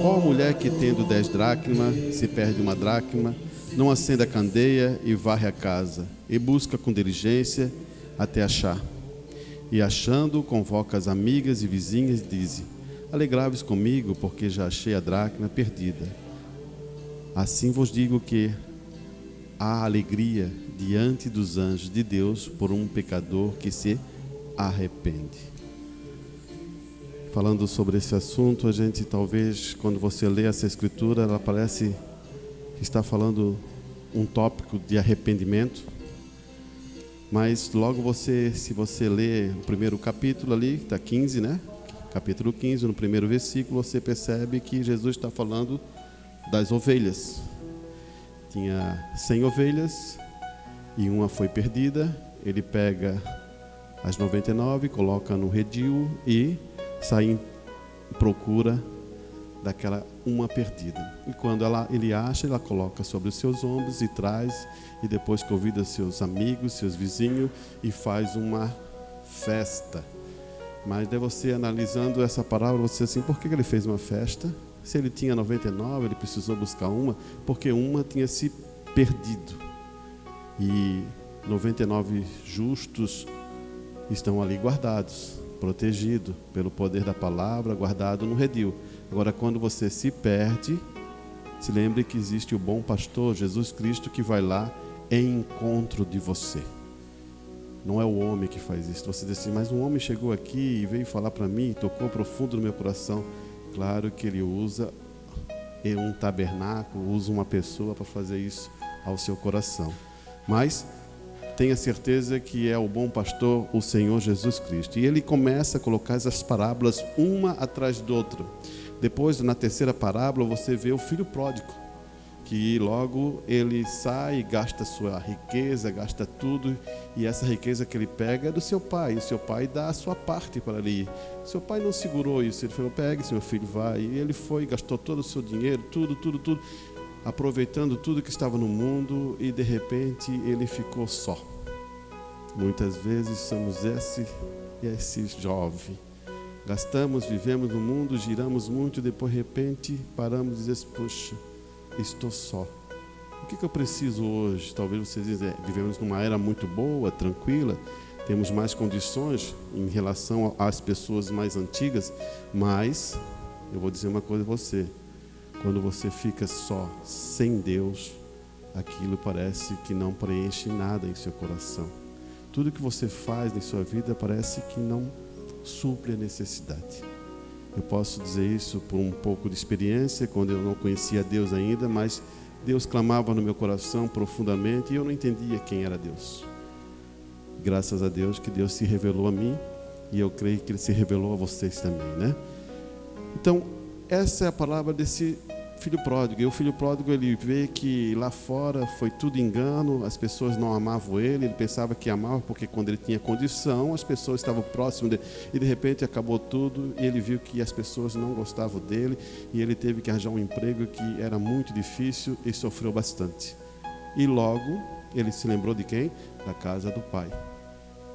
Qual mulher que tendo 10 dracmas, se perde uma dracma, não acende a candeia e varre a casa, e busca com diligência até achar? E achando, convoca as amigas e vizinhas e diz: alegrai-vos comigo, porque já achei a dracma perdida. Assim vos digo que há alegria diante dos anjos de Deus por um pecador que se arrepende. Falando sobre esse assunto, a gente talvez, quando você lê essa escritura, ela parece que está falando um tópico de arrependimento, mas logo se você lê o primeiro capítulo ali, está 15, né? Capítulo 15, no primeiro versículo, você percebe que Jesus está falando das ovelhas. Tinha 100 ovelhas e uma foi perdida. Ele pega as 99, coloca no redil e sai em procura daquela uma perdida. E quando ele acha, ela coloca sobre os seus ombros e traz, e depois convida seus amigos, seus vizinhos e faz uma festa. Mas daí você, analisando essa palavra, você diz assim: por que ele fez uma festa? Se ele tinha 99, ele precisou buscar uma, porque uma tinha se perdido. E 99 justos estão ali guardados, protegido pelo poder da palavra, guardado no redil. Agora, quando você se perde, se lembre que existe o bom pastor, Jesus Cristo, que vai lá em encontro de você. Não é o homem que faz isso. Você diz assim: mas um homem chegou aqui e veio falar para mim, tocou profundo no meu coração. Claro que ele usa um tabernáculo, usa uma pessoa para fazer isso ao seu coração. Mas tenha certeza que é o bom pastor, o Senhor Jesus Cristo. E ele começa a colocar essas parábolas uma atrás da outra. Depois, na terceira parábola, você vê o filho pródigo, que logo ele sai, gasta sua riqueza, gasta tudo, e essa riqueza que ele pega é do seu pai, e seu pai dá a sua parte para ele. Seu pai não segurou isso, ele falou: pegue, seu filho, vai. E ele foi, gastou todo o seu dinheiro, tudo, aproveitando tudo que estava no mundo, e de repente ele ficou só. Muitas vezes somos esse jovem. Gastamos, vivemos no mundo, giramos muito, e depois de repente paramos e dizemos: puxa, estou só. O que eu preciso hoje? Talvez vocês dizem: vivemos numa era muito boa, tranquila, temos mais condições em relação às pessoas mais antigas, mas eu vou dizer uma coisa a você: quando você fica só, sem Deus, aquilo parece que não preenche nada em seu coração. Tudo que você faz em sua vida parece que não supre a necessidade. Eu posso dizer isso por um pouco de experiência, quando eu não conhecia Deus ainda, mas Deus clamava no meu coração profundamente e eu não entendia quem era Deus. Graças a Deus que Deus se revelou a mim, e eu creio que Ele se revelou a vocês também, né? Então, essa é a palavra desse filho pródigo. E o filho pródigo, ele vê que lá fora foi tudo engano, as pessoas não amavam ele pensava que amava porque quando ele tinha condição, as pessoas estavam próximas dele, e de repente acabou tudo, e ele viu que as pessoas não gostavam dele, e ele teve que arranjar um emprego que era muito difícil e sofreu bastante. E logo, ele se lembrou de quem? Da casa do pai.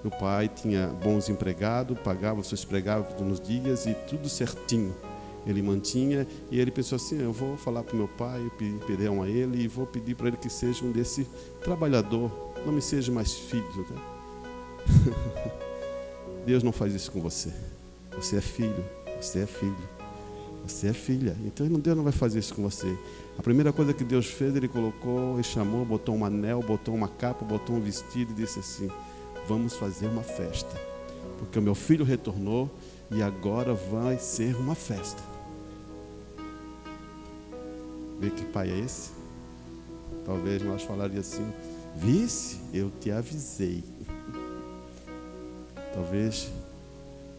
O pai tinha bons empregados, pagava os seus empregados nos dias e tudo certinho. Ele mantinha, e ele pensou assim: eu vou falar para o meu pai, pedir a ele, e vou pedir para ele que seja um desse trabalhador, não me seja mais filho, né? Deus não faz isso com você. Você é filho, você é filho, você é filha. Então Deus não vai fazer isso com você. A primeira coisa que Deus fez, Ele colocou e chamou, botou um anel, botou uma capa, botou um vestido e disse assim: vamos fazer uma festa, porque o meu filho retornou e agora vai ser uma festa. Vê que pai é esse? Talvez nós falaríamos assim: vice, eu te avisei. Talvez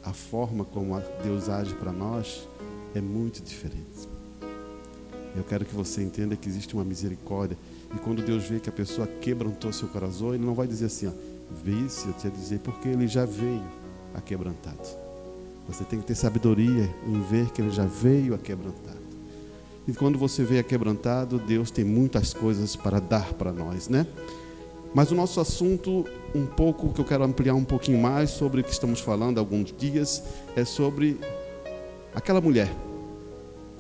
a forma como Deus age para nós é muito diferente. Eu quero que você entenda que existe uma misericórdia. E quando Deus vê que a pessoa quebrantou seu coração, Ele não vai dizer assim, ó, vê-se, eu te dizer, porque Ele já veio aquebrantado. Você tem que ter sabedoria em ver que Ele já veio aquebrantado. E quando você veio aquebrantado, Deus tem muitas coisas para dar para nós, né? Mas o nosso assunto, um pouco, que eu quero ampliar um pouquinho mais sobre o que estamos falando há alguns dias, é sobre aquela mulher.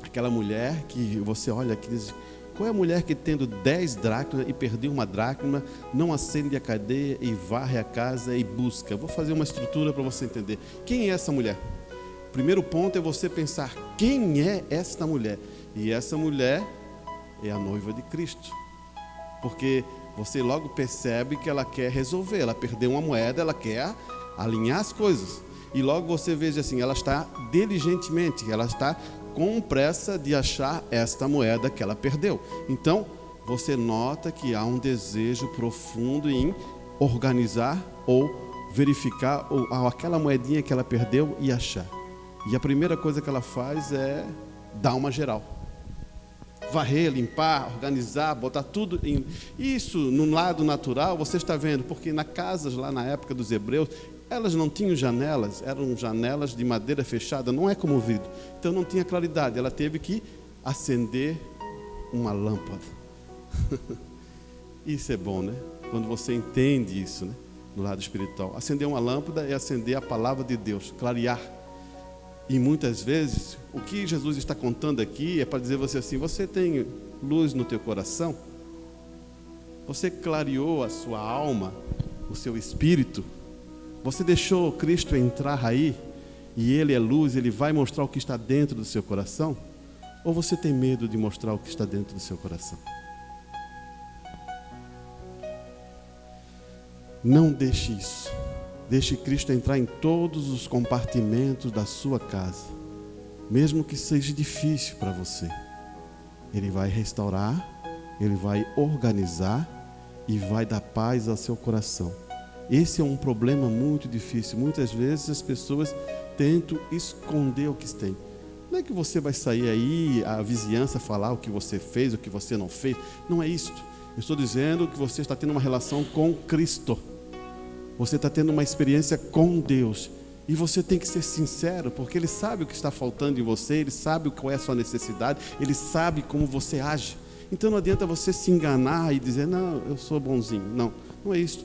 Aquela mulher que você olha aqui e diz, qual é a mulher que tendo 10 dracmas e perdeu uma dracma, não acende a cadeia e varre a casa e busca? Vou fazer uma estrutura para você entender. Quem é essa mulher? Primeiro ponto é você pensar, quem é esta mulher? E essa mulher é a noiva de Cristo. Porque você logo percebe que ela quer resolver, ela perdeu uma moeda, ela quer alinhar as coisas. E logo você veja assim, ela está diligentemente, ela está com pressa de achar esta moeda que ela perdeu. Então, você nota que há um desejo profundo em organizar ou verificar ou aquela moedinha que ela perdeu e achar. E a primeira coisa que ela faz é dar uma geral. Varrer, limpar, organizar, botar tudo em... Isso, no lado natural, você está vendo, porque nas casas lá na época dos hebreus, elas não tinham janelas, eram janelas de madeira fechada, não é como o vidro. Então não tinha claridade, ela teve que acender uma lâmpada. Isso é bom, né? Quando você entende isso, né? No lado espiritual. Acender uma lâmpada é acender a palavra de Deus, clarear. E muitas vezes, o que Jesus está contando aqui é para dizer a você assim, você tem luz no teu coração? Você clareou a sua alma, o seu espírito? Você deixou Cristo entrar aí, e Ele é luz, Ele vai mostrar o que está dentro do seu coração? Ou você tem medo de mostrar o que está dentro do seu coração? Não deixe isso. Deixe Cristo entrar em todos os compartimentos da sua casa. Mesmo que seja difícil para você. Ele vai restaurar, Ele vai organizar e vai dar paz ao seu coração. Esse é um problema muito difícil. Muitas vezes as pessoas tentam esconder o que têm. Não é que você vai sair aí, a vizinhança falar o que você fez, o que você não fez. Não é isso. Eu estou dizendo que você está tendo uma relação com Cristo. Você está tendo uma experiência com Deus. E você tem que ser sincero, porque Ele sabe o que está faltando em você, Ele sabe qual é a sua necessidade, Ele sabe como você age. Então não adianta você se enganar e dizer, não, eu sou bonzinho. Não, não é isso.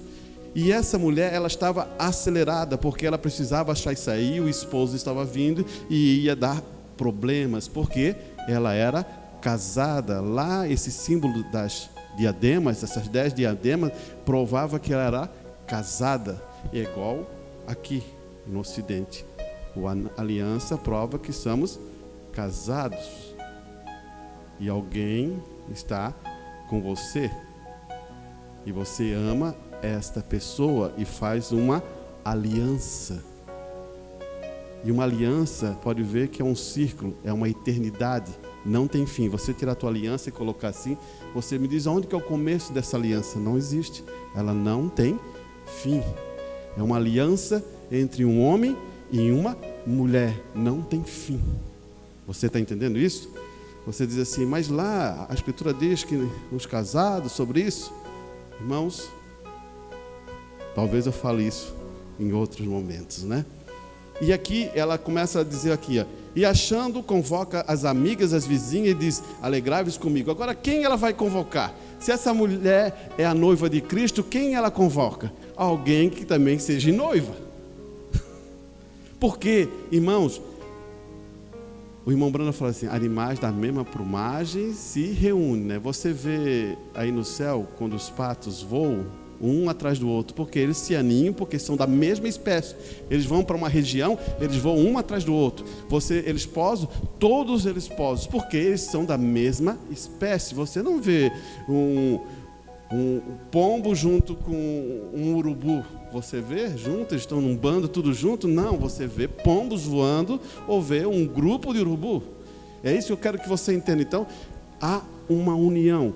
E essa mulher, ela estava acelerada, porque ela precisava achar isso aí, o esposo estava vindo e ia dar problemas, porque ela era casada. Lá, esse símbolo das diademas, essas 10 diademas, provava que ela era casada. E é igual aqui no Ocidente. A aliança prova que somos casados. E alguém está com você. E você ama esta pessoa e faz uma aliança. E uma aliança, pode ver que é um círculo, é uma eternidade, não tem fim. Você tirar a tua aliança e colocar assim, você me diz onde que é o começo dessa aliança? Não existe, ela não tem fim. É uma aliança entre um homem e uma mulher, não tem fim. Você está entendendo isso? Você diz assim, mas lá a Escritura diz que os casados sobre isso, irmãos, talvez eu fale isso em outros momentos, né? E aqui ela começa a dizer aqui, ó, e achando, convoca as amigas, as vizinhas e diz, alegrai-vos comigo. Agora, quem ela vai convocar? Se essa mulher é a noiva de Cristo, quem ela convoca? Alguém que também seja noiva. Porque, irmãos, o irmão Brando fala assim, animais da mesma plumagem se reúnem, né? Você vê aí no céu, quando os patos voam, um atrás do outro, porque eles se aninham, porque são da mesma espécie. Eles vão para uma região, eles voam um atrás do outro. Eles posam, todos eles posam, porque eles são da mesma espécie. Você não vê um pombo junto com um urubu. Você vê junto, eles estão num bando, tudo junto? Não, você vê pombos voando ou vê um grupo de urubu. É isso que eu quero que você entenda. Então, há uma união.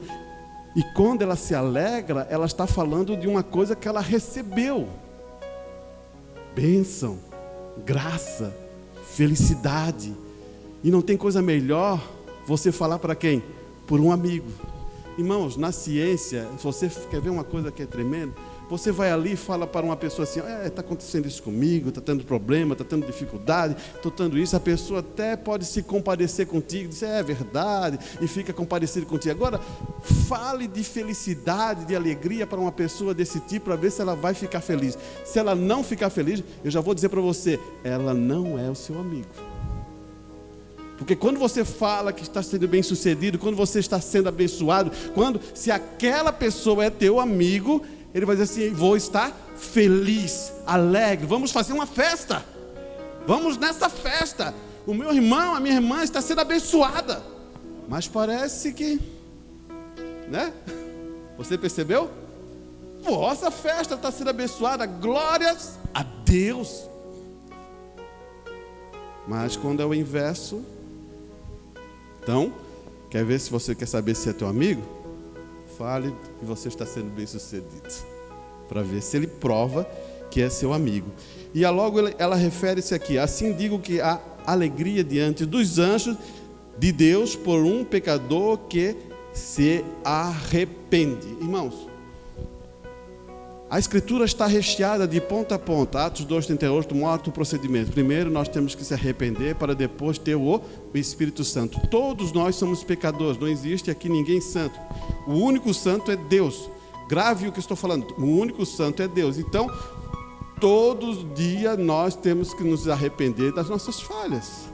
E quando ela se alegra, ela está falando de uma coisa que ela recebeu. Bênção, graça, felicidade. E não tem coisa melhor você falar para quem? por um amigo. Irmãos, na ciência, se você quer ver uma coisa que é tremenda, você vai ali e fala para uma pessoa assim, está acontecendo isso comigo, está tendo problema, está tendo dificuldade, estou tendo isso, a pessoa até pode se compadecer contigo, dizer, é verdade, e fica compadecido contigo. Agora, fale de felicidade, de alegria para uma pessoa desse tipo, para ver se ela vai ficar feliz. Se ela não ficar feliz, eu já vou dizer para você, ela não é o seu amigo. Porque quando você fala que está sendo bem sucedido, quando você está sendo abençoado, se aquela pessoa é teu amigo, ele vai dizer assim, vou estar feliz, alegre, vamos fazer uma festa, vamos nessa festa, o meu irmão, a minha irmã está sendo abençoada, mas parece que, né? Você percebeu? Vossa festa está sendo abençoada, glórias a Deus. Mas quando é o inverso, então, quer ver se você quer saber se é teu amigo? Fale que você está sendo bem sucedido, para ver se ele prova que é seu amigo. E logo ela refere-se aqui, assim digo que há alegria diante dos anjos de Deus por um pecador que se arrepende. Irmãos, a Escritura está recheada de ponta a ponta. Atos 2:38 mostra o procedimento. Primeiro nós temos que se arrepender para depois ter o Espírito Santo. Todos nós somos pecadores, não existe aqui ninguém santo. O único santo é Deus. Grave o que estou falando, o único santo é Deus. Então, todos os dias nós temos que nos arrepender das nossas falhas.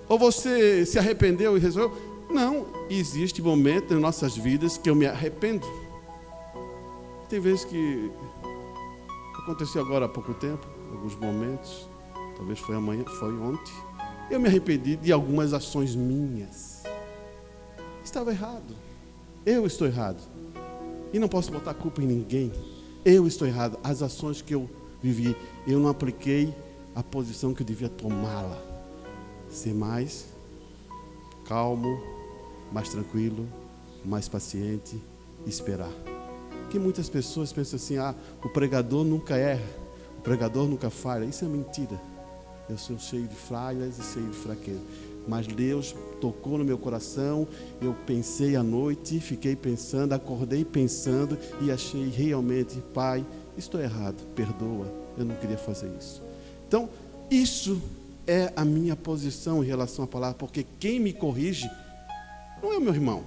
Ou você se arrependeu e resolveu? Não, existe momento em nossas vidas que eu me arrependo. Tem vezes que aconteceu agora há pouco tempo, alguns momentos, talvez foi amanhã, foi ontem, eu me arrependi de algumas ações minhas. Estava errado, eu estou errado, e não posso botar a culpa em ninguém, eu estou errado, as ações que eu vivi, eu não apliquei a posição que eu devia tomá-la, ser mais calmo, mais tranquilo, mais paciente, esperar. Porque muitas pessoas pensam assim, o pregador nunca erra, o pregador nunca falha. Isso é mentira. Eu sou cheio de falhas e cheio de fraqueza. Mas Deus tocou no meu coração, eu pensei à noite, fiquei pensando, acordei pensando e achei realmente, Pai, estou errado, perdoa, eu não queria fazer isso. Então, isso é a minha posição em relação à palavra, porque quem me corrige não é o meu irmão.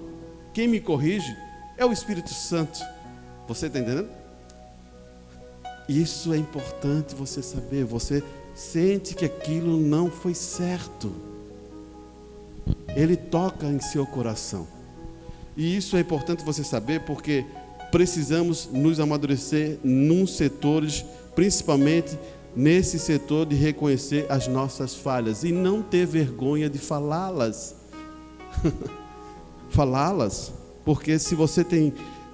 Quem me corrige é o Espírito Santo. Você está entendendo? Isso é importante você saber. Você sente que aquilo não foi certo. Ele toca em seu coração. E isso é importante você saber, porque precisamos nos amadurecer nos setores, principalmente nesse setor de reconhecer as nossas falhas e não ter vergonha de falá-las. Falá-las, porque se você tem...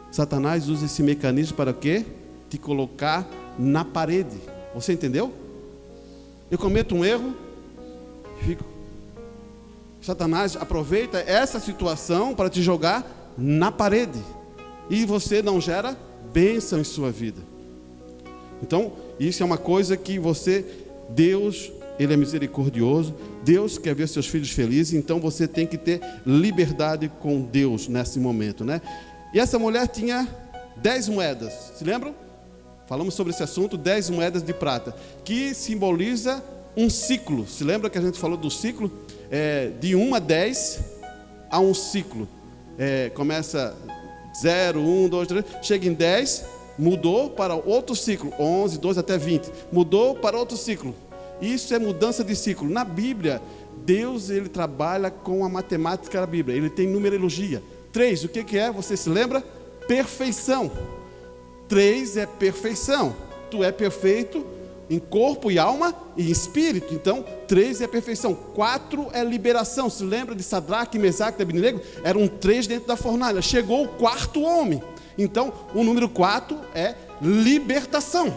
Satanás usa esse mecanismo para quê? Te colocar na parede. Você entendeu? Eu cometo um erro, Satanás aproveita essa situação para te jogar na parede. E você não gera bênção em sua vida. Então, isso é uma coisa que Deus, Ele é misericordioso, Deus quer ver seus filhos felizes, então você tem que ter liberdade com Deus nesse momento, né? E essa mulher tinha 10 moedas, se lembram? Falamos sobre esse assunto, 10 moedas de prata, que simboliza um ciclo. Se lembra que a gente falou do ciclo? De 1 a 10 há um ciclo. Começa 0, 1, 2, 3, chega em 10, mudou para outro ciclo, 11, 12 até 20, mudou para outro ciclo. Isso é mudança de ciclo. Na Bíblia, Deus ele trabalha com a matemática da Bíblia, ele tem numerologia. 3, o que é? Você se lembra? Perfeição. 3 é perfeição. Tu é perfeito em corpo e alma e espírito. Então, 3 é perfeição. 4 é liberação. Se lembra de Sadraque, Mesaque e Abednego? Eram 3 dentro da fornalha. Chegou o 4º homem. Então, o número 4 é libertação.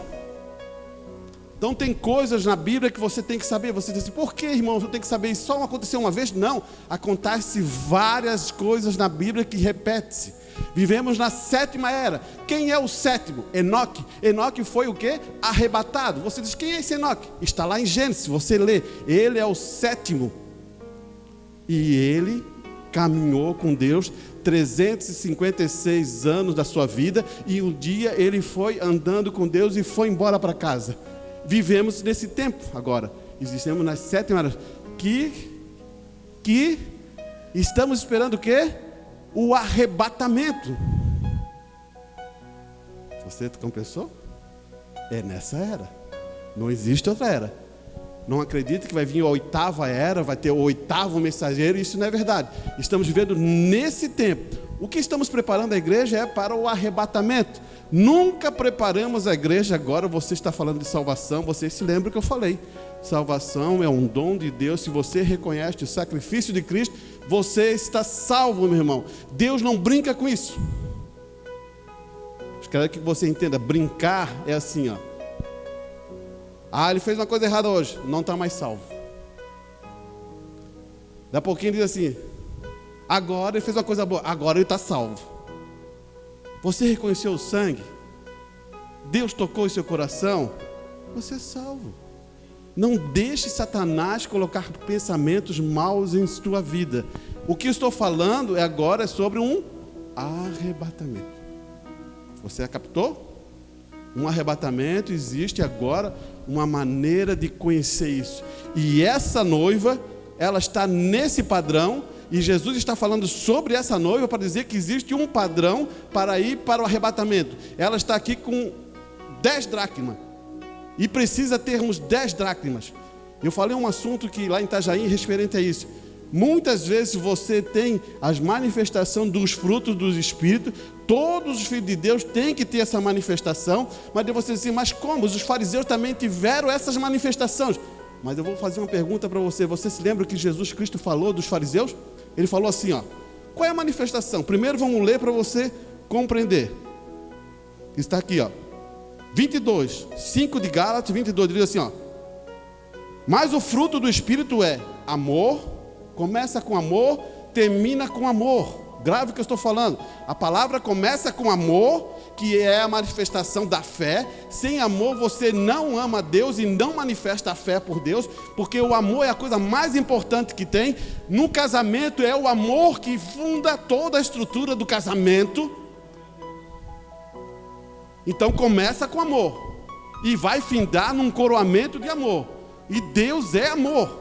Então tem coisas na Bíblia que você tem que saber. Você diz assim, por que, irmão, eu tenho que saber? Isso só aconteceu uma vez? Não, acontece várias coisas na Bíblia que repetem-se. Vivemos na 7ª era. Quem é o 7º? Enoque. Enoque foi o quê? Arrebatado. Você diz, quem é esse Enoque? Está lá em Gênesis, você lê. Ele é o 7º. E ele caminhou com Deus 356 anos da sua vida, e um dia ele foi andando com Deus e foi embora para casa. Vivemos nesse tempo agora, existimos nas 7 horas, que estamos esperando o quê? O arrebatamento. Você compensou? É nessa era, não existe outra era. Não acredita que vai vir a 8ª era, vai ter o 8º mensageiro, isso não é verdade. Estamos vivendo nesse tempo. O que estamos preparando a igreja é para o arrebatamento. Nunca preparamos a igreja. Agora você está falando de salvação, você se lembra que eu falei. Salvação é um dom de Deus. Se você reconhece o sacrifício de Cristo, você está salvo, meu irmão. Deus não brinca com isso. Eu quero que você entenda, brincar é assim, ó. Ele fez uma coisa errada hoje, não está mais salvo. Daqui a pouquinho diz assim, agora ele fez uma coisa boa, agora ele está salvo. Você reconheceu o sangue? Deus tocou em seu coração? Você é salvo. Não deixe Satanás colocar pensamentos maus em sua vida. O que eu estou falando agora é sobre um arrebatamento. Você captou? Um arrebatamento, existe agora uma maneira de conhecer isso. E essa noiva, ela está nesse padrão, e Jesus está falando sobre essa noiva para dizer que existe um padrão para ir para o arrebatamento. Ela está aqui com 10 dracmas, e precisa termos 10 dracmas. Eu falei um assunto que lá em Itajaí, referente a isso. Muitas vezes você tem as manifestações dos frutos do Espírito. Todos os filhos de Deus têm que ter essa manifestação. Mas você diz assim, mas como? Os fariseus também tiveram essas manifestações. Mas eu vou fazer uma pergunta para você. Você se lembra que Jesus Cristo falou dos fariseus? Ele falou assim, ó. Qual é a manifestação? Primeiro vamos ler para você compreender. Está aqui, ó. 22, 5 de Gálatas, 22, diz assim, ó. Mas o fruto do Espírito é amor. Começa com amor, termina com amor. Grave o que eu estou falando. A palavra começa com amor, que é a manifestação da fé. Sem amor você não ama Deus e não manifesta a fé por Deus, porque o amor é a coisa mais importante que tem. No casamento é o amor que funda toda a estrutura do casamento. Então começa com amor e vai findar num coroamento de amor. E Deus é amor.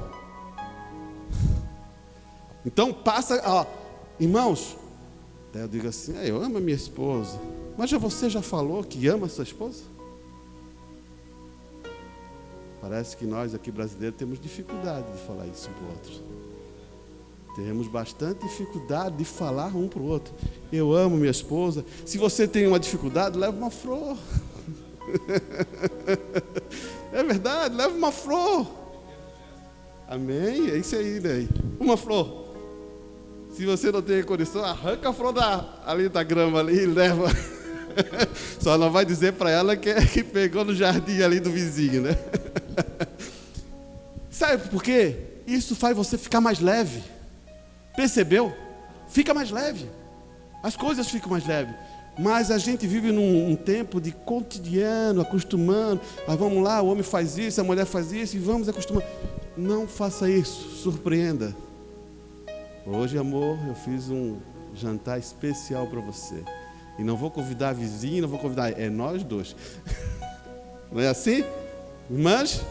Então passa, ó, irmãos, eu digo assim, eu amo a minha esposa, mas você já falou que ama a sua esposa? Parece que nós aqui brasileiros temos dificuldade de falar isso um para o outro. Temos bastante dificuldade de falar um para o outro. Eu amo minha esposa. Se você tem uma dificuldade, leva uma flor. É verdade, leva uma flor. Amém? É isso aí, né? Uma flor. Se você não tem condição, arranca a flor ali da grama ali e leva. Só não vai dizer para ela que pegou no jardim ali do vizinho, né? Sabe por quê? Isso faz você ficar mais leve. Percebeu? Fica mais leve. As coisas ficam mais leves. Mas a gente vive num tempo de cotidiano, acostumando. Vamos lá, o homem faz isso, a mulher faz isso, e vamos acostumando. Não faça isso, surpreenda. Hoje, amor, eu fiz um jantar especial para você. E não vou convidar a vizinha, não vou convidar... É nós dois. Não é assim? Irmãs?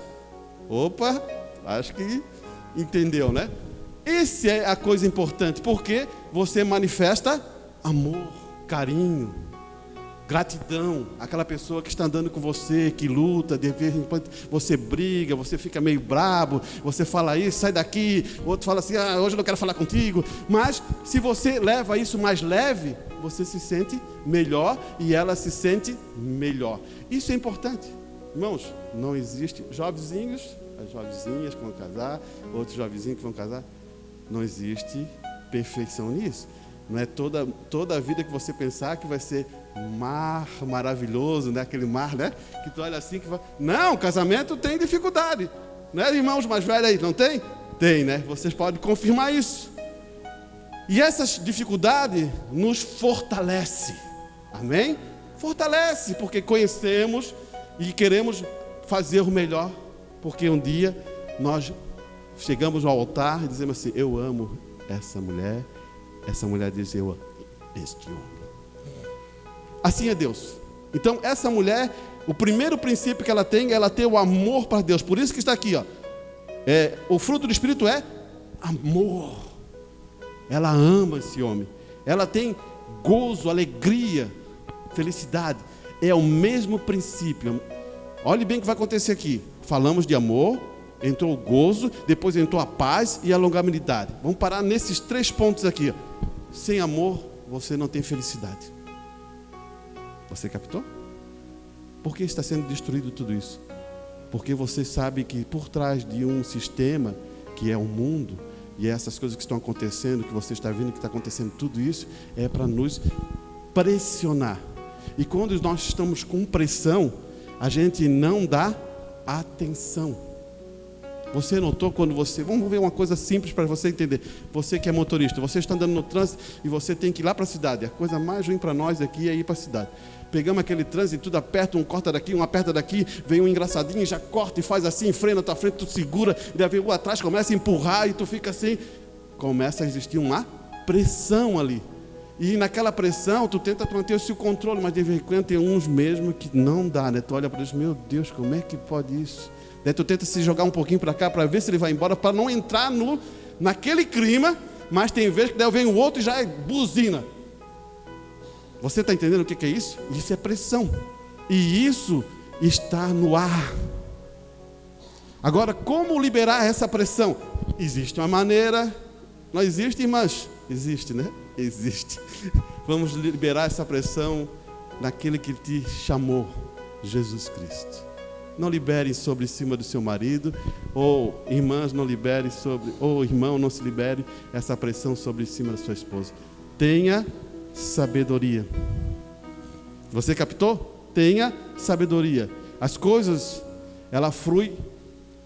Opa, acho que entendeu, né? Essa é a coisa importante, porque você manifesta amor, carinho, gratidão. Aquela pessoa que está andando com você, que luta, de vez em quando você briga, você fica meio brabo, você fala isso, sai daqui, o outro fala assim, hoje eu não quero falar contigo. Mas se você leva isso mais leve, você se sente melhor e ela se sente melhor. Isso é importante. Irmãos, não existe jovenzinhos, as jovenzinhas que vão casar, outros jovenzinhos que vão casar. Não existe perfeição nisso. Não é toda a vida que você pensar que vai ser mar maravilhoso, né? Aquele mar, né? Que tu olha assim que vai... Não, casamento tem dificuldade, né? Irmãos mais velhos aí, não tem? Tem, né? Vocês podem confirmar isso. E essas dificuldades nos fortalece. Amém? Fortalece, porque conhecemos e queremos fazer o melhor, porque um dia nós chegamos ao altar e dizemos assim, eu amo essa mulher, essa mulher diz: eu amo este homem. Assim é Deus. Então essa mulher, o primeiro princípio que ela tem o amor para Deus. Por isso que está aqui, ó. O fruto do Espírito é amor. Ela ama esse homem. Ela tem gozo, alegria, felicidade. É o mesmo princípio. Olhe bem o que vai acontecer aqui. Falamos de amor, entrou o gozo, depois entrou a paz e a longanimidade. Vamos parar nesses 3 pontos aqui. Sem amor, você não tem felicidade. Você captou? Por que está sendo destruído tudo isso? Porque você sabe que por trás de um sistema, que é o mundo, e essas coisas que estão acontecendo, que você está vendo que está acontecendo, tudo isso é para nos pressionar. E quando nós estamos com pressão, a gente não dá atenção. Você notou quando você... Vamos ver uma coisa simples para você entender. Você que é motorista, você está andando no trânsito e você tem que ir lá para a cidade. A coisa mais ruim para nós aqui é ir para a cidade. Pegamos aquele trânsito, tudo aperta, um corta daqui, um aperta daqui, vem um engraçadinho, já corta e faz assim, freia na tua frente, tu segura, e daí vem o atrás, começa a empurrar e tu fica assim. Começa a existir uma pressão ali. E naquela pressão, tu tenta manter o seu controle, mas de vez em quando tem uns mesmo que não dá, né? Tu olha para eles, meu Deus, como é que pode isso? Daí tu tenta se jogar um pouquinho para cá, para ver se ele vai embora, para não entrar naquele clima, mas tem vezes que daí vem o outro e já é buzina. Você está entendendo o que é isso? Isso é pressão. E isso está no ar. Agora, como liberar essa pressão? Existe uma maneira. Não existe, mas existe, né? Existe. Vamos liberar essa pressão naquele que te chamou, Jesus Cristo. Não libere sobre cima do seu marido, ou irmãs não liberem sobre, ou irmão não se libere essa pressão sobre cima da sua esposa. Tenha sabedoria. Você captou? Tenha sabedoria. As coisas, ela flui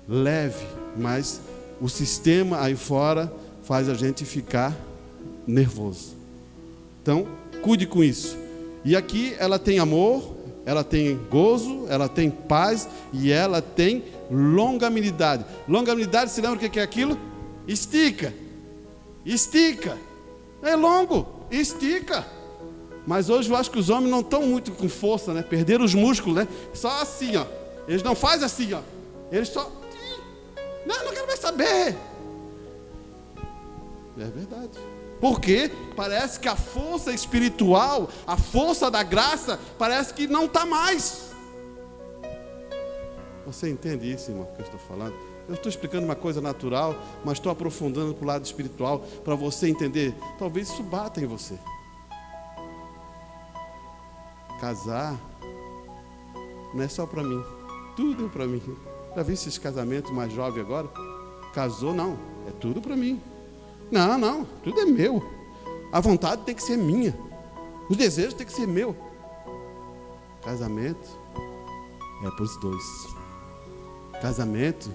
leve, mas o sistema aí fora faz a gente ficar nervoso. Então, cuide com isso. E aqui ela tem amor, ela tem gozo, ela tem paz e ela tem longanimidade. Longanimidade, se lembra o que é aquilo? Estica. Estica. É longo. Estica. Mas hoje eu acho que os homens não estão muito com força, né? Perderam os músculos, né? Só assim, ó. Eles não fazem assim, ó. Eles só... Não quero mais saber. É verdade. Porque parece que a força espiritual, a força da graça, parece que não está mais. Você entende isso, irmão, que eu estou falando? Eu estou explicando uma coisa natural, mas estou aprofundando para o lado espiritual, para você entender. Talvez isso bata em você. Casar não é só para mim, tudo é para mim. Já vi esses casamentos mais jovens agora? Casou, não, é tudo para mim. Não, tudo é meu. A vontade tem que ser minha. Os desejos tem que ser meu. Casamento é para os dois. Casamento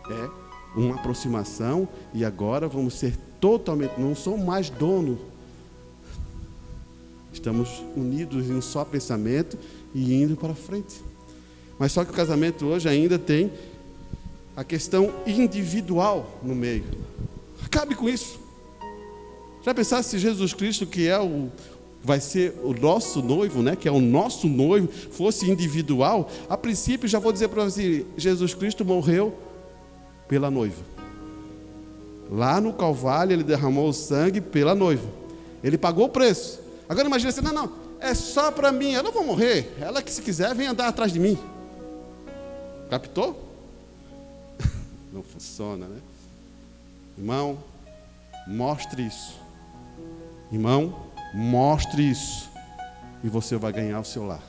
é uma aproximação e agora vamos ser totalmente, não sou mais dono. Estamos unidos em um só pensamento e indo para frente. Mas só que o casamento hoje ainda tem a questão individual no meio. Acabe com isso. Já pensasse se Jesus Cristo, que vai ser o nosso noivo, né? Que é o nosso noivo, fosse individual? A princípio, já vou dizer para você, Jesus Cristo morreu pela noiva. Lá no Calvário, ele derramou o sangue pela noiva. Ele pagou o preço. Agora imagina assim, não, é só para mim, eu não vou morrer. Ela que se quiser, vem andar atrás de mim. Captou? Não funciona, né? Irmão, mostre isso. Irmão, mostre isso. E você vai ganhar o seu lar.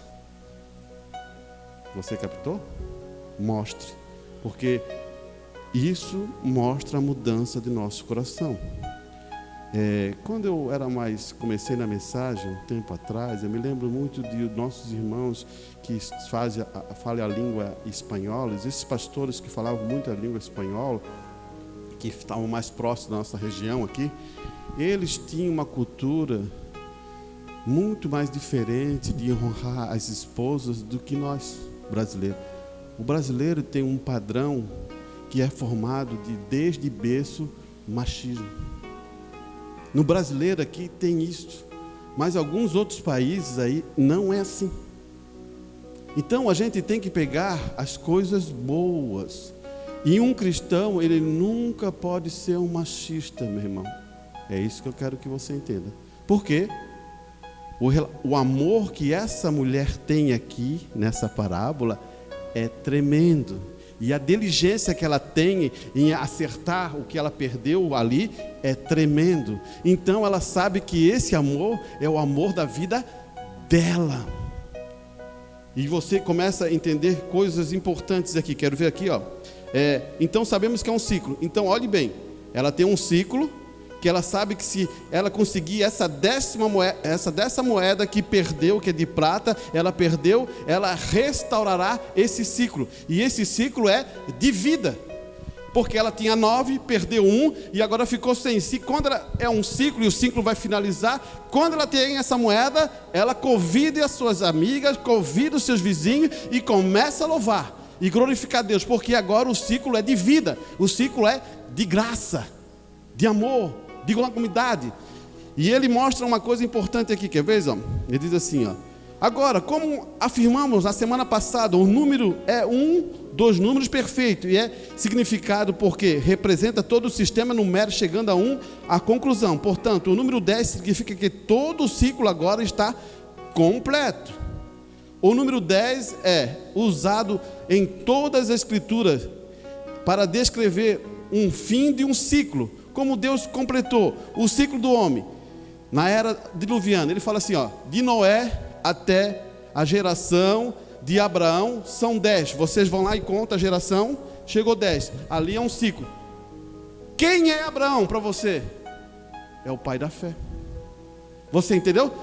Você captou? Mostre. Porque isso mostra a mudança de nosso coração. Quando eu comecei na mensagem, um tempo atrás, eu me lembro muito de nossos irmãos que falam a língua espanhola, esses pastores que falavam muito a língua espanhola, que estavam mais próximos da nossa região aqui, eles tinham uma cultura muito mais diferente de honrar as esposas do que nós, brasileiros. O brasileiro tem um padrão que é formado desde berço, machismo. No brasileiro aqui tem isso, mas alguns outros países aí não é assim. Então a gente tem que pegar as coisas boas. E um cristão, ele nunca pode ser um machista, meu irmão. É isso que eu quero que você entenda. Por quê? O amor que essa mulher tem aqui, nessa parábola, é tremendo. E a diligência que ela tem em acertar o que ela perdeu ali, é tremendo. Então ela sabe que esse amor é o amor da vida dela. E você começa a entender coisas importantes aqui. Quero ver aqui, ó. Então sabemos que é um ciclo. Então olhe bem, ela tem um ciclo, que ela sabe que se ela conseguir essa dessa moeda que perdeu, que é de prata, ela perdeu, ela restaurará esse ciclo. E esse ciclo é de vida. Porque ela tinha 9, perdeu 1 e agora ficou sem. Se quando ela é um ciclo e o ciclo vai finalizar, quando ela tem essa moeda, ela convida as suas amigas, convida os seus vizinhos e começa a louvar e glorificar a Deus, porque agora o ciclo é de vida, o ciclo é de graça, de amor, de longanimidade. E ele mostra uma coisa importante aqui, quer ver? Ele diz assim, ó: agora, como afirmamos na semana passada, o número é um dos números perfeitos, e é significado porque representa todo o sistema numérico chegando a conclusão. Portanto, o número 10 significa que todo o ciclo agora está completo. O número 10 é usado em todas as escrituras para descrever um fim de um ciclo, como Deus completou o ciclo do homem na era diluviana. Ele fala assim, ó: de Noé até a geração de Abraão são 10. Vocês vão lá e contam a geração, chegou 10. Ali é um ciclo. Quem é Abraão para você? É o pai da fé. Você entendeu?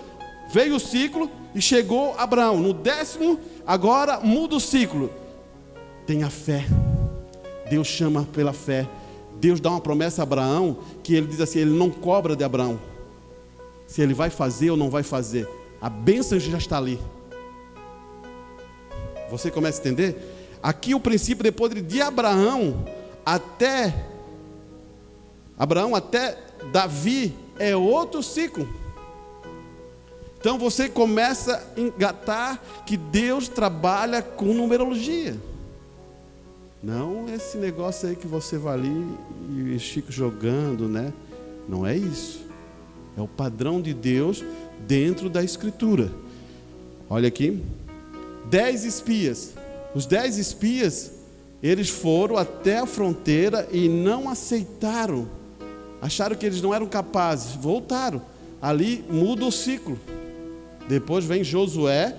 Veio o ciclo e chegou Abraão. No 10º, agora muda o ciclo. Tenha fé. Deus chama pela fé. Deus dá uma promessa a Abraão, que ele diz assim, ele não cobra de Abraão se ele vai fazer ou não vai fazer. A bênção já está ali. Você começa a entender? Aqui o princípio, depois de Abraão até Davi, é outro ciclo. Então você começa a engatar que Deus trabalha com numerologia. Não esse negócio aí que você vai ali e fica jogando, né? Não é isso. É o padrão de Deus dentro da Escritura. Olha aqui. 10 espias. Os 10 espias, eles foram até a fronteira e não aceitaram. Acharam que eles não eram capazes. Voltaram. Ali muda o ciclo. Depois vem Josué,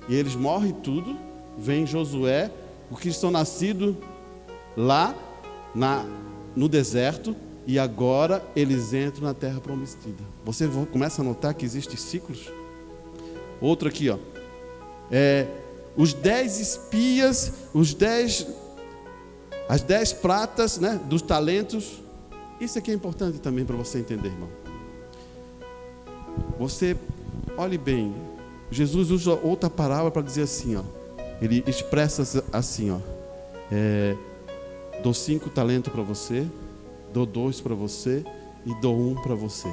e eles morrem tudo. Vem Josué, os que estão nascidos lá no deserto, e agora eles entram na terra prometida. Você começa a notar que existem ciclos. Outro aqui, ó. Os 10 espias, as 10 pratas, né, dos talentos. Isso aqui é importante também para você entender, irmão. Você, olhe bem, Jesus usa outra palavra para dizer assim, ó. Ele expressa assim, ó. Dou 5 talentos para você, dou 2 para você e dou 1 para você.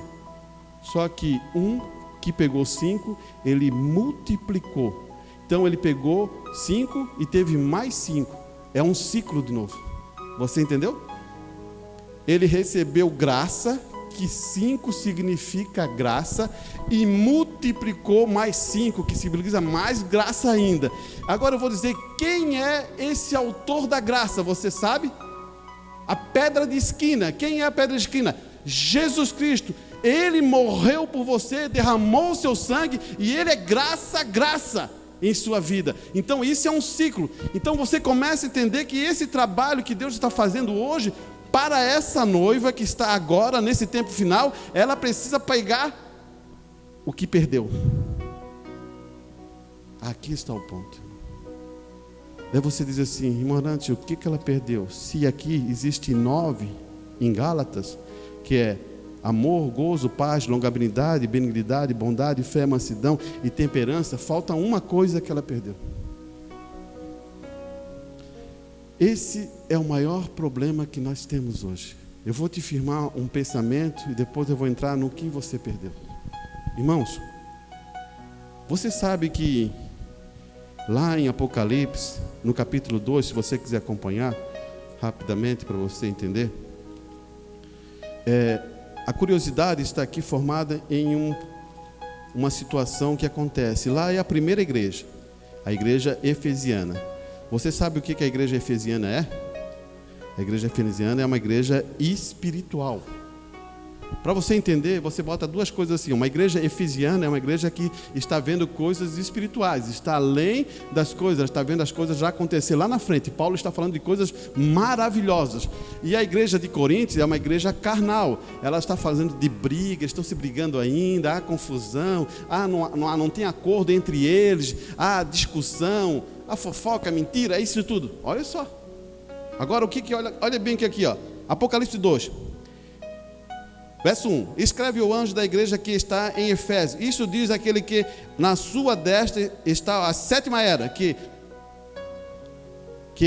Só que um que pegou 5, ele multiplicou. Então ele pegou 5 e teve mais 5. É um ciclo de novo. Você entendeu? Ele recebeu graça, que 5 significa graça, e multiplicou mais 5, que simboliza mais graça ainda. Agora eu vou dizer quem é esse autor da graça, você sabe? A pedra de esquina. Quem é a pedra de esquina? Jesus Cristo. Ele morreu por você, derramou o seu sangue, e ele é graça em sua vida. Então isso é um ciclo. Então você começa a entender que esse trabalho que Deus está fazendo hoje, para essa noiva que está agora, nesse tempo final, ela precisa pegar o que perdeu. Aqui está o ponto. Daí você diz assim, irmão Arante, o que ela perdeu? Se aqui existe 9 em Gálatas, que é amor, gozo, paz, longanimidade, benignidade, bondade, fé, mansidão e temperança, falta uma coisa que ela perdeu. Esse é o maior problema que nós temos hoje. Eu vou te firmar um pensamento e depois eu vou entrar no que você perdeu. Irmãos, você sabe que lá em Apocalipse, no capítulo 2, se você quiser acompanhar rapidamente para você entender, a curiosidade está aqui formada em uma situação que acontece. Lá é a primeira igreja, a igreja efesiana. Você sabe o que a igreja efesiana é? A igreja efesiana é uma igreja espiritual. Para você entender, você bota duas coisas assim. Uma igreja efesiana é uma igreja que está vendo coisas espirituais, está além das coisas, está vendo as coisas já acontecer lá na frente. Paulo está falando de coisas maravilhosas. E a igreja de Coríntios é uma igreja carnal. Ela está fazendo de briga, estão se brigando ainda, há confusão, não tem acordo entre eles, há discussão, há fofoca, mentira, é isso tudo. Olha só. Agora olha bem que aqui, ó, Apocalipse 2. Verso 1, escreve o anjo da igreja que está em Efésio. Isso diz aquele que na sua destra está a sétima era, que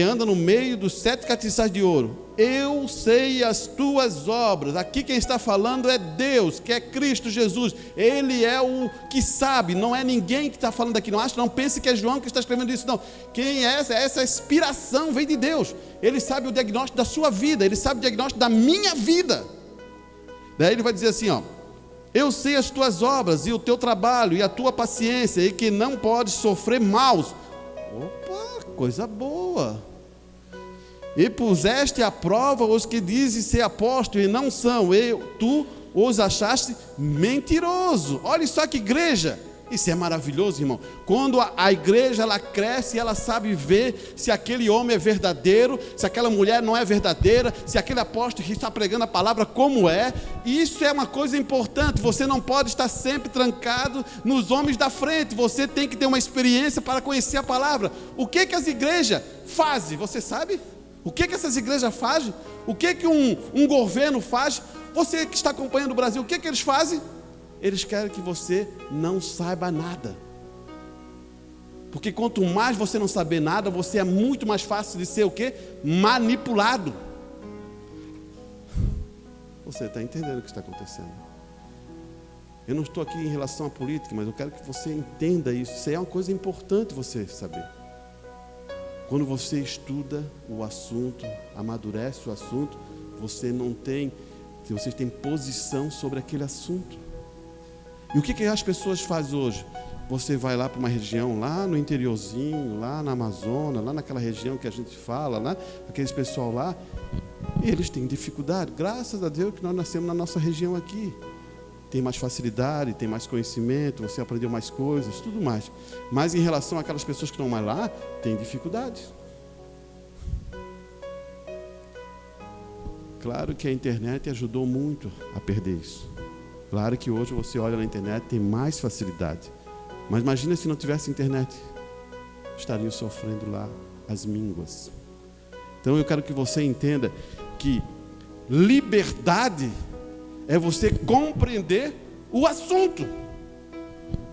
anda no meio dos 7 castiçais de ouro. Eu sei as tuas obras. Aqui quem está falando é Deus, que é Cristo Jesus. Ele é o que sabe, não é ninguém que está falando aqui. Não pense que é João que está escrevendo isso, não. Quem é essa? Essa inspiração vem de Deus. Ele sabe o diagnóstico da sua vida, ele sabe o diagnóstico da minha vida. Daí ele vai dizer assim, ó: eu sei as tuas obras e o teu trabalho e a tua paciência, e que não podes sofrer maus. Opa, coisa boa. E puseste à prova os que dizem ser apóstolos e não são, tu os achaste mentiroso. Olha só que igreja. Isso é maravilhoso, irmão. Quando a igreja ela cresce, ela sabe ver se aquele homem é verdadeiro, se aquela mulher não é verdadeira, se aquele apóstolo que está pregando a palavra como é. Isso é uma coisa importante. Você não pode estar sempre trancado nos homens da frente. Você tem que ter uma experiência para conhecer a palavra. O que as igrejas fazem? Você sabe? O que essas igrejas fazem? O que um governo faz? Você que está acompanhando o Brasil, o que eles fazem? Eles querem que você não saiba nada. Porque quanto mais você não saber nada, você é muito mais fácil de ser o quê? Manipulado. Você está entendendo o que está acontecendo? Eu não estou aqui em relação à política, mas eu quero que você entenda isso. Isso aí é uma coisa importante você saber. Quando você estuda o assunto, amadurece o assunto, você tem posição sobre aquele assunto. E o que as pessoas fazem hoje? Você vai lá para uma região, lá no interiorzinho, lá na Amazônia, lá naquela região que a gente fala, lá, aqueles pessoal lá, e eles têm dificuldade. Graças a Deus que nós nascemos na nossa região aqui. Tem mais facilidade, tem mais conhecimento, você aprendeu mais coisas, tudo mais. Mas em relação àquelas pessoas que estão mais lá, tem dificuldades. Claro que a internet ajudou muito a perder isso. Claro que hoje você olha na internet, tem mais facilidade. Mas imagina se não tivesse internet. Estariam sofrendo lá as mínguas. Então eu quero que você entenda que liberdade é você compreender o assunto.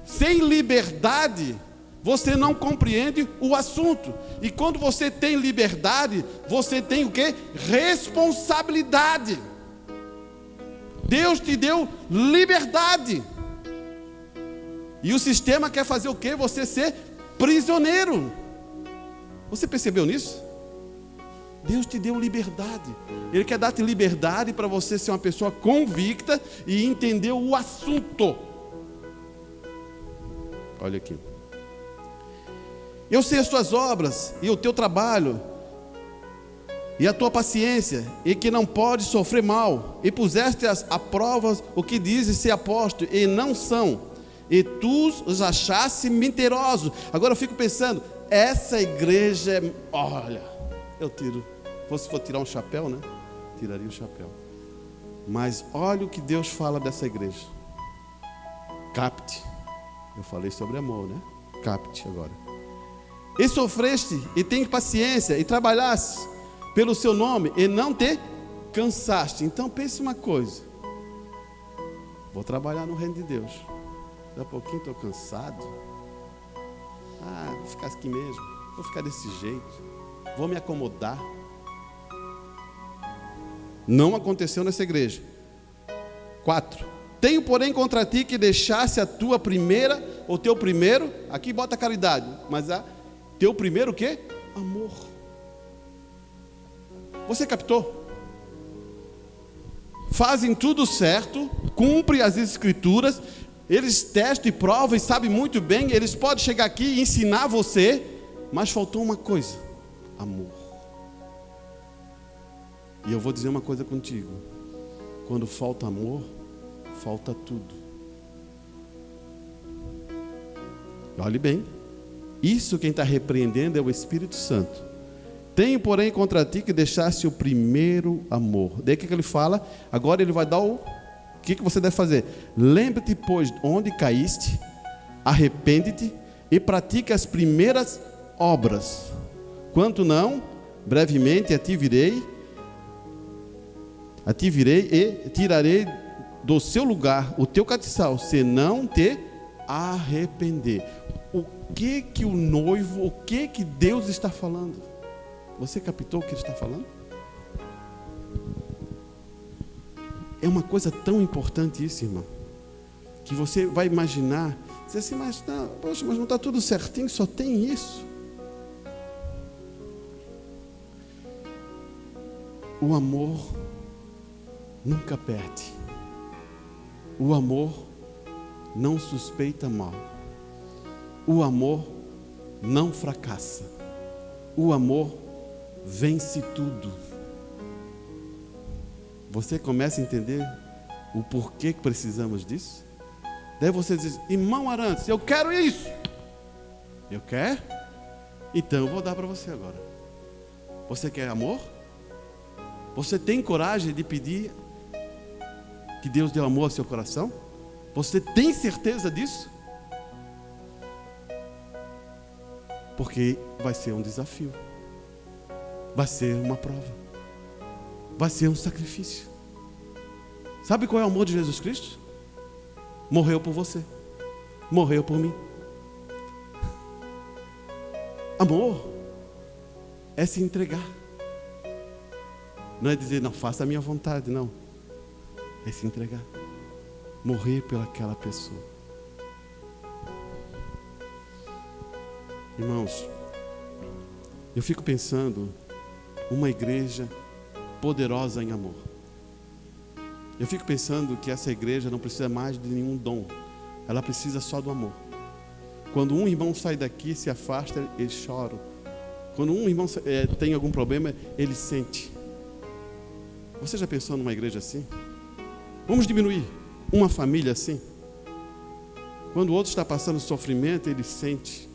Sem liberdade, você não compreende o assunto. E quando você tem liberdade, você tem o quê? Responsabilidade. Deus te deu liberdade. E o sistema quer fazer o quê? Você ser prisioneiro. Você percebeu nisso? Deus te deu liberdade. Ele quer dar-te liberdade para você ser uma pessoa convicta e entender o assunto. Olha aqui. Eu sei as tuas obras e o teu trabalho e a tua paciência, e que não pode sofrer mal, e puseste a prova o que dizem ser apóstolos e não são, e tu os achaste mentirosos. Agora eu fico pensando, essa igreja olha, se for tirar um chapéu, né? Tiraria o chapéu. Mas olha o que Deus fala dessa igreja. Capte. Eu falei sobre amor, né? Capte agora. E sofreste, e tem paciência, e trabalhaste pelo seu nome, e não te cansaste. Então pense uma coisa. Vou trabalhar no reino de Deus. Daqui a pouquinho estou cansado. Vou ficar aqui mesmo. Vou ficar desse jeito. Vou me acomodar. Não aconteceu nessa igreja. 4. Tenho, porém, contra ti que deixasse a tua primeira, ou teu primeiro, aqui bota caridade, mas teu primeiro o quê? Amor. Você captou? Fazem tudo certo, cumprem as escrituras, eles testam e provam e sabem muito bem, eles podem chegar aqui e ensinar você, mas faltou uma coisa: amor. E eu vou dizer uma coisa contigo: quando falta amor, falta tudo. Olhe bem, isso quem está repreendendo é o Espírito Santo. Tenho, porém, contra ti que deixaste o primeiro amor. Daí o que ele fala? Agora ele vai dar o que você deve fazer. Lembra-te, pois, onde caíste, arrepende-te e pratica as primeiras obras. Quanto não, brevemente a ti virei e tirarei do seu lugar o teu castiçal, se não te arrepender. O que o noivo, o que Deus está falando? Você captou o que ele está falando? É uma coisa tão importante isso, irmão, que você vai imaginar, dizer assim, mas não está tudo certinho, só tem isso. O amor nunca perde. O amor não suspeita mal. O amor não fracassa. O amor vence tudo. Você começa a entender o porquê que precisamos disso? Daí você diz, irmão Arantes, eu quero isso. Eu quero? Então eu vou dar para você agora. Você quer amor? Você tem coragem de pedir que Deus dê amor ao seu coração? Você tem certeza disso? Porque vai ser um desafio. Vai ser uma prova. Vai ser um sacrifício. Sabe qual é o amor de Jesus Cristo? Morreu por você. Morreu por mim. Amor é se entregar. Não é dizer, não, faça a minha vontade, não. É se entregar. Morrer pelaquela pessoa. Irmãos, eu fico pensando, uma igreja poderosa em amor. Eu fico pensando que essa igreja não precisa mais de nenhum dom. Ela precisa só do amor. Quando um irmão sai daqui, se afasta, eles choram. Quando um irmão tem algum problema, ele sente. Você já pensou numa igreja assim? Vamos diminuir uma família assim? Quando o outro está passando sofrimento, ele sente.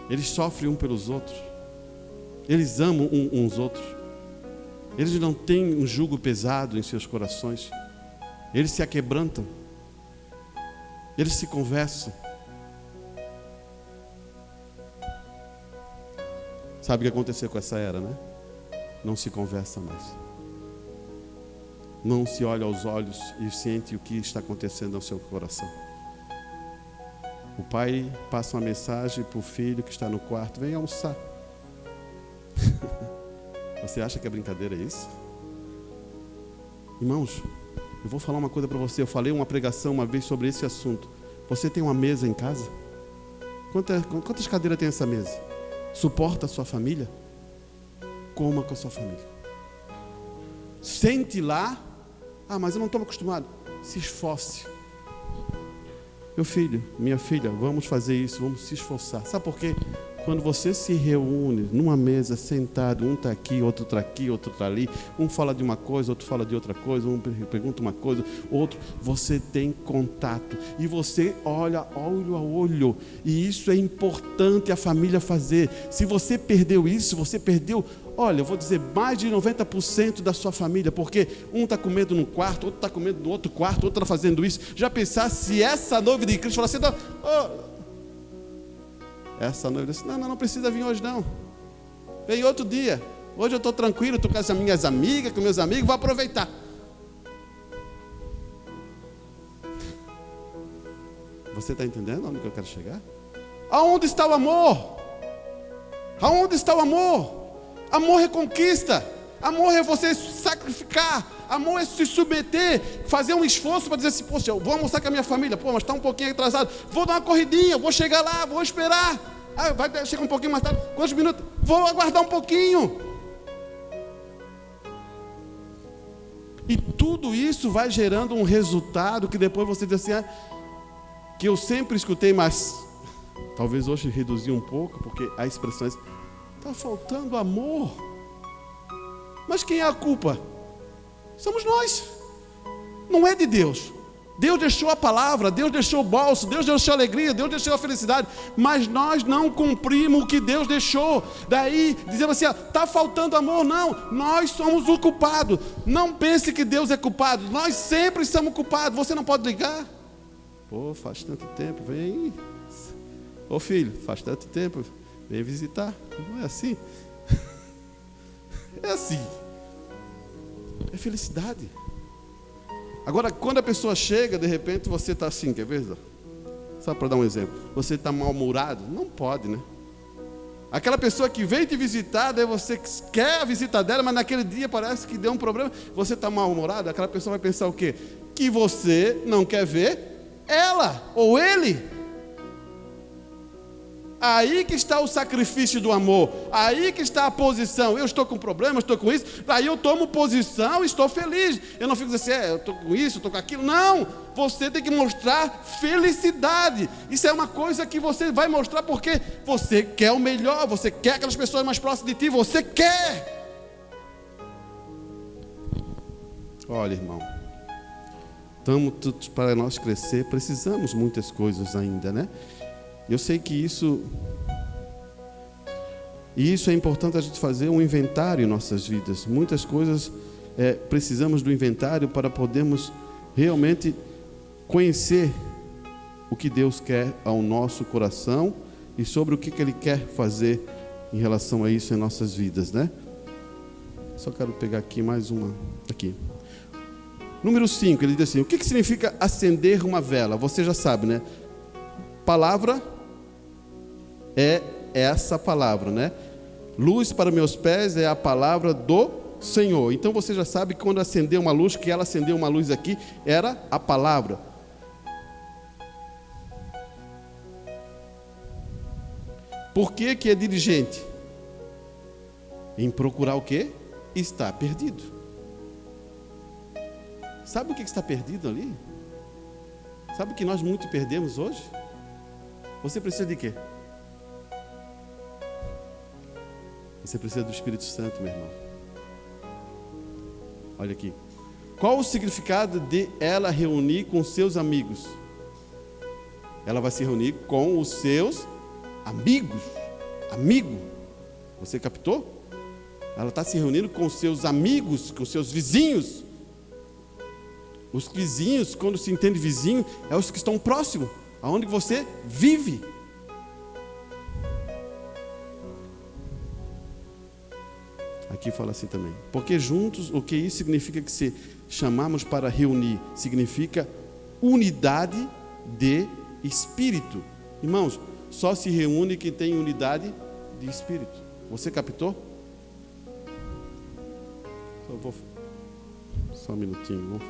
Eles sofrem um pelos outros. Eles amam uns outros. Eles não têm um jugo pesado em seus corações. Eles se aquebrantam. Eles se conversam. Sabe o que aconteceu com essa era, né? Não se conversa mais. Não se olha aos olhos e sente o que está acontecendo ao seu coração. O pai passa uma mensagem para o filho que está no quarto: vem almoçar. Você acha que é brincadeira isso? Irmãos, eu vou falar uma coisa para você. Eu falei uma pregação uma vez sobre esse assunto. Você tem uma mesa em casa? Quantas cadeiras tem essa mesa? Suporta a sua família? Coma com a sua família. Sente lá. Ah, mas eu não estou acostumado. Se esforce. Meu filho, minha filha, vamos fazer isso, vamos se esforçar. Sabe por quê? Quando você se reúne numa mesa, sentado, um está aqui, outro está aqui, outro está ali, um fala de uma coisa, outro fala de outra coisa, um pergunta uma coisa, outro, você tem contato, e você olha olho a olho, e isso é importante a família fazer. Se você perdeu isso, você perdeu, olha, eu vou dizer, mais de 90% da sua família, porque um está comendo num quarto, outro está comendo no outro quarto, outro está fazendo isso. Já pensar se essa noiva de Cristo falasse assim, essa noiva disse, não precisa vir hoje não, vem outro dia, hoje eu estou tranquilo, estou com as minhas amigas, com meus amigos, vou aproveitar. Você está entendendo onde que eu quero chegar? Aonde está o amor? Aonde está o amor? Amor reconquista. Amor é você sacrificar. Amor é se submeter, fazer um esforço para dizer assim, poxa, eu vou almoçar com a minha família, pô, mas está um pouquinho atrasado, vou dar uma corridinha, vou chegar lá, vou esperar. Vai chegar um pouquinho mais tarde, quantos minutos? Vou aguardar um pouquinho. E tudo isso vai gerando um resultado que depois você diz assim, que eu sempre escutei, mas talvez hoje reduzi um pouco, porque a expressão está faltando amor. Mas quem é a culpa? Somos nós. Não é de Deus. Deus deixou a palavra, Deus deixou o bolso, Deus deixou a alegria, Deus deixou a felicidade, mas nós não cumprimos o que Deus deixou. Daí dizemos assim, está faltando amor. Não, nós somos o culpado. Não pense que Deus é culpado, nós sempre somos culpados. Você não pode ligar? Pô, faz tanto tempo, vem. Ô filho, faz tanto tempo, vem visitar. Não é assim? É assim. É felicidade. Agora, quando a pessoa chega, de repente você está assim, quer ver? Só para dar um exemplo. Você está mal-humorado? Não pode, né? Aquela pessoa que veio te visitar, daí você quer a visita dela, mas naquele dia parece que deu um problema. Você está mal-humorado, aquela pessoa vai pensar o quê? Que você não quer ver ela ou ele. Aí que está o sacrifício do amor. Aí que está a posição. Eu estou com problema, estou com isso. Daí eu tomo posição e estou feliz. Eu não fico assim, eu estou com isso, estou com aquilo. Não, você tem que mostrar felicidade. Isso é uma coisa que você vai mostrar porque você quer o melhor. Você quer aquelas pessoas mais próximas de ti. Você quer. Olha, irmão, para nós crescer, precisamos muitas coisas ainda, né? Eu sei que isso é importante a gente fazer um inventário em nossas vidas. Muitas coisas precisamos do inventário para podermos realmente conhecer o que Deus quer ao nosso coração e sobre o que Ele quer fazer em relação a isso em nossas vidas, né? Só quero pegar aqui mais uma. Aqui. Número 5, ele diz assim, o que significa acender uma vela? Você já sabe, né? Palavra é essa palavra, né? Luz para meus pés é a palavra do Senhor. Então você já sabe que quando acendeu uma luz, que ela acendeu uma luz aqui, era a palavra. Por que é diligente? Em procurar o quê? Está perdido. Sabe o que está perdido ali? Sabe o que nós muito perdemos hoje? Você precisa de quê? Você precisa do Espírito Santo, meu irmão. Olha aqui. Qual o significado de ela reunir com seus amigos? Ela vai se reunir com os seus amigos. Amigo. Você captou? Ela está se reunindo com os seus amigos, com os seus vizinhos. Os vizinhos, quando se entende vizinho, é os que estão próximos, aonde você vive. Aqui fala assim também. Porque juntos, o que isso significa que se chamamos para reunir? Significa unidade de espírito. Irmãos, só se reúne quem tem unidade de espírito. Você captou? Só um minutinho.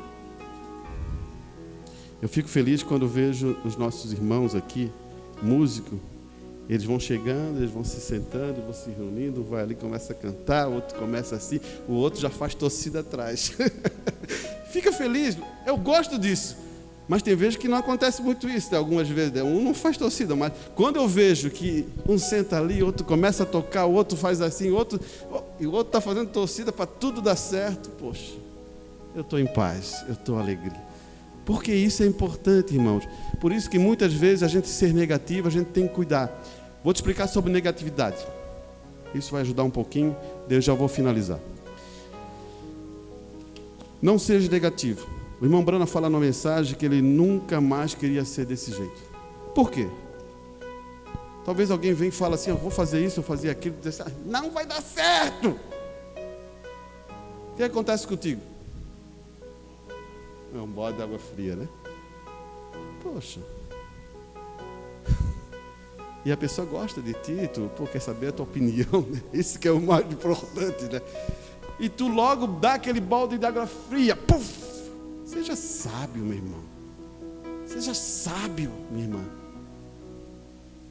Eu fico feliz quando vejo os nossos irmãos aqui, músicos. Eles vão chegando, eles vão se sentando, vão se reunindo, vai ali, começa a cantar, o outro começa assim, o outro já faz torcida atrás. Fica feliz, eu gosto disso. Mas tem vezes que não acontece muito isso, né? Algumas vezes, né? Um não faz torcida, mas quando eu vejo que um senta ali, outro começa a tocar, o outro faz assim, e o outro está fazendo torcida para tudo dar certo, poxa, eu estou em paz, eu estou alegre. Porque isso é importante, irmãos. Por isso que muitas vezes a gente ser negativo, a gente tem que cuidar. Vou te explicar sobre negatividade. Isso vai ajudar um pouquinho, eu já vou finalizar. Não seja negativo. O irmão Brana fala numa mensagem que ele nunca mais queria ser desse jeito. Por quê? Talvez alguém venha e fale assim, eu vou fazer isso, eu vou fazer aquilo, e diz assim, não vai dar certo. O que acontece contigo? É um balde de água fria, né? Poxa. E a pessoa gosta de ti, tu quer saber a tua opinião, né? Isso que é o mais importante, né? e tu logo dá aquele balde de água fria. Puf! Seja sábio, meu irmão. Seja sábio, minha irmã.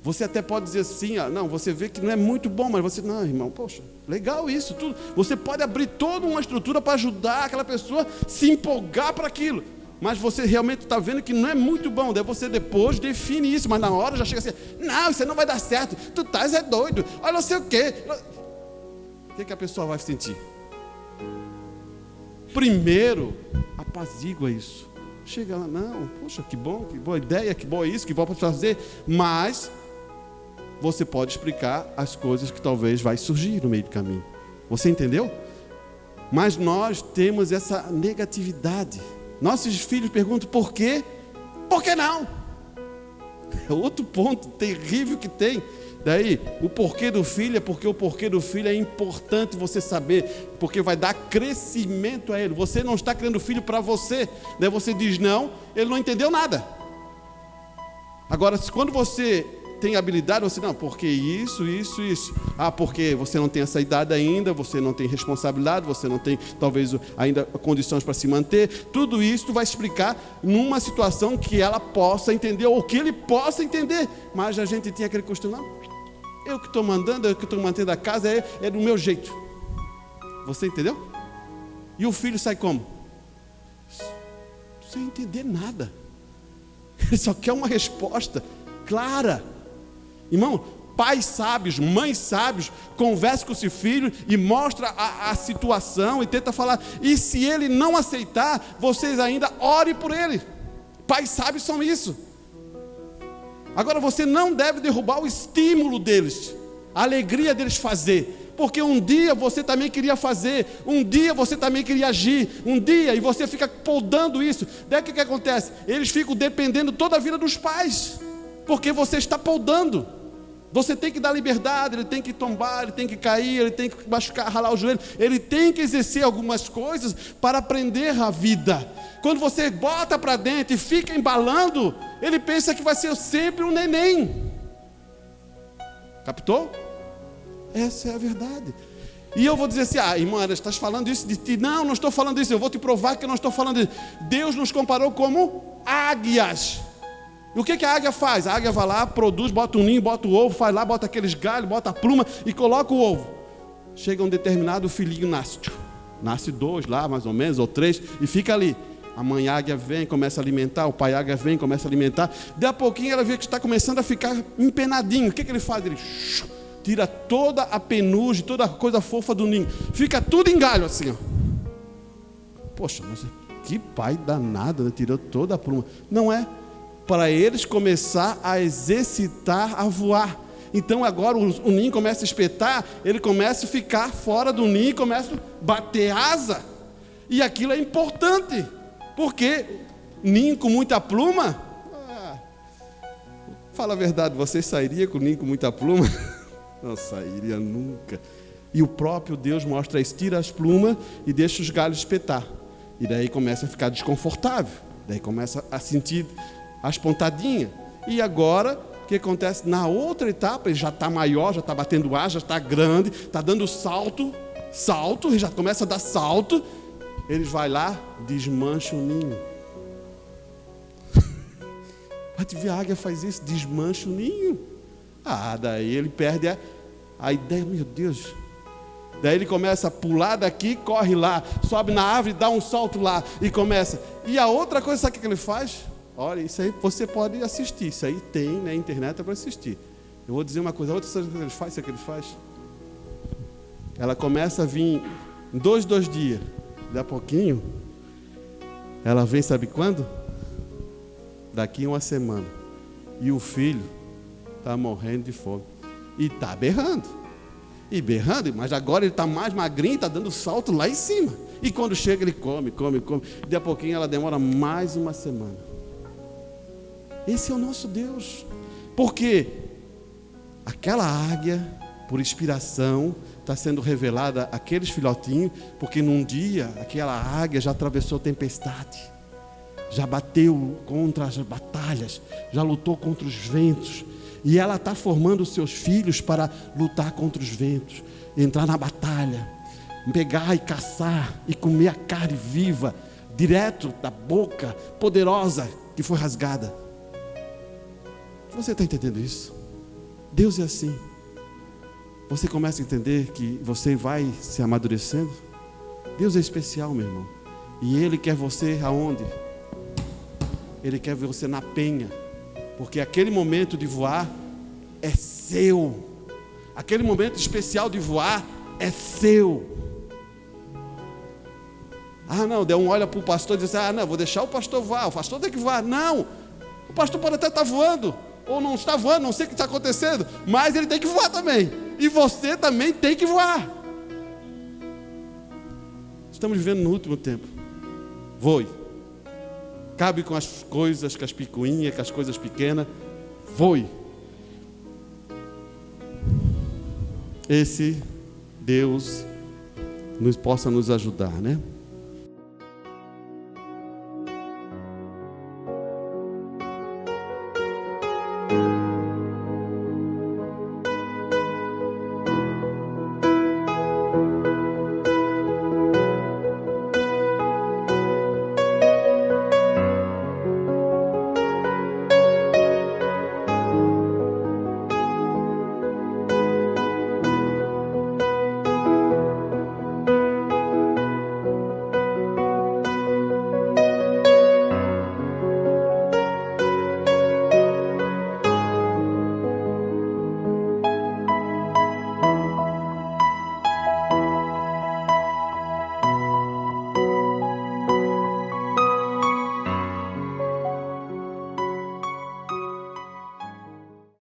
Você até pode dizer assim, não, você vê que não é muito bom, mas você, não, irmão, poxa, legal isso tudo. Você pode abrir toda uma estrutura para ajudar aquela pessoa a se empolgar para aquilo. Mas você realmente está vendo que não é muito bom. Daí você depois define isso, mas na hora já chega assim, não, isso não vai dar certo, tu estás doido, olha não sei o quê. O que a pessoa vai sentir? Primeiro, apazigua isso. Chega lá, não, poxa, que bom, que boa ideia, que boa isso, que bom para fazer. Mas você pode explicar as coisas que talvez vai surgir no meio do caminho. Você entendeu? Mas nós temos essa negatividade. Nossos filhos perguntam por quê? Por que não? É outro ponto terrível que tem. Daí, o porquê do filho é porque o porquê do filho é importante você saber, porque vai dar crescimento a ele. Você não está criando filho para você. Daí você diz não, ele não entendeu nada. Agora, quando você tem habilidade, você não, porque isso. Porque você não tem essa idade ainda, você não tem responsabilidade, você não tem talvez ainda condições para se manter. Tudo isso vai explicar numa situação que ela possa entender, ou que ele possa entender. Mas a gente tinha aquele costume, não, eu que estou mandando, eu que estou mantendo a casa, é do meu jeito. Você entendeu? E o filho sai como? Sem entender nada. Ele só quer uma resposta clara. Irmão, pais sábios, mães sábios, conversa com o seu filho e mostra a situação e tenta falar. E se ele não aceitar, vocês ainda orem por ele. Pais sábios são isso. Agora você não deve derrubar o estímulo deles, a alegria deles fazer. Porque um dia você também queria fazer, um dia você também queria agir, um dia, e você fica podando isso. Daí o que acontece? Eles ficam dependendo toda a vida dos pais, porque você está podando. Você tem que dar liberdade, ele tem que tombar, ele tem que cair, ele tem que machucar, ralar o joelho, ele tem que exercer algumas coisas para aprender a vida. Quando você bota para dentro e fica embalando, ele pensa que vai ser sempre um neném. Captou? Essa é a verdade. E eu vou dizer assim, irmã, estás falando isso de ti? Não estou falando isso, eu vou te provar que eu não estou falando isso. Deus nos comparou como águias. E o que a águia faz? A águia vai lá, produz, bota um ninho, bota o ovo, faz lá, bota aqueles galhos, bota a pluma e coloca o ovo. Chega um determinado, o filhinho nasce. Nasce 2 lá, mais ou menos, ou 3, e fica ali. A mãe águia vem, começa a alimentar, o pai águia vem, começa a alimentar. Daí a pouquinho ela vê que está começando a ficar empenadinho. O que ele faz? Ele tira toda a penugem, toda a coisa fofa do ninho. Fica tudo em galho assim, ó. Poxa, mas que pai danado, né? Tirou toda a pluma. Não é? Para eles começar a exercitar a voar. Então agora o ninho começa a espetar, ele começa a ficar fora do ninho, começa a bater asa. E aquilo é importante, porque ninho com muita pluma, fala a verdade, você sairia com ninho com muita pluma? Não sairia nunca. E o próprio Deus mostra isso, tira as plumas e deixa os galhos espetar. E daí começa a ficar desconfortável, daí começa a sentir as pontadinhas. E agora, o que acontece? Na outra etapa, ele já está maior, já está batendo ar, já está grande, está dando salto, ele já começa a dar salto. Eles vai lá, desmancha o ninho. Pode ver, a águia faz isso, desmancha o ninho. Daí ele perde a ideia, meu Deus. Daí ele começa a pular daqui, corre lá, sobe na árvore, dá um salto lá e começa. E a outra coisa, sabe o que ele faz? Olha, isso aí você pode assistir, isso aí tem na internet para assistir. Eu vou dizer uma coisa, a outra coisa que ele faz, sabe o que ele faz? Ela começa a vir em 2 dias, daqui a pouquinho, ela vem, sabe quando? Daqui a 1 semana. E o filho está morrendo de fome. E está berrando. E berrando, mas agora ele está mais magrinho, está dando salto lá em cima. E quando chega ele come. Daqui a pouquinho ela demora mais 1 semana. Esse é o nosso Deus. Porque aquela águia, por inspiração, está sendo revelada àqueles filhotinhos, porque num dia aquela águia já atravessou tempestade, já bateu contra as batalhas, já lutou contra os ventos, e ela está formando os seus filhos para lutar contra os ventos, entrar na batalha. pegar e caçar e comer a carne viva, direto da boca poderosa que foi rasgada. Você está entendendo isso? Deus é assim. Você começa a entender que você vai se amadurecendo. Deus é especial, meu irmão. E Ele quer você aonde? Ele quer você na penha. Porque aquele momento de voar é seu. Aquele momento especial de voar é seu. Ah, não, daí um olha para o pastor e diz assim, ah, não, vou deixar o pastor voar, o pastor tem que voar. Não, o pastor pode até estar voando, ou não está voando, não sei o que está acontecendo, mas ele tem que voar também. E você também tem que voar. Estamos vivendo no último tempo. Voe. Cabe com as coisas, com as picuinhas, com as coisas pequenas. Voe. Esse Deus possa nos ajudar, né?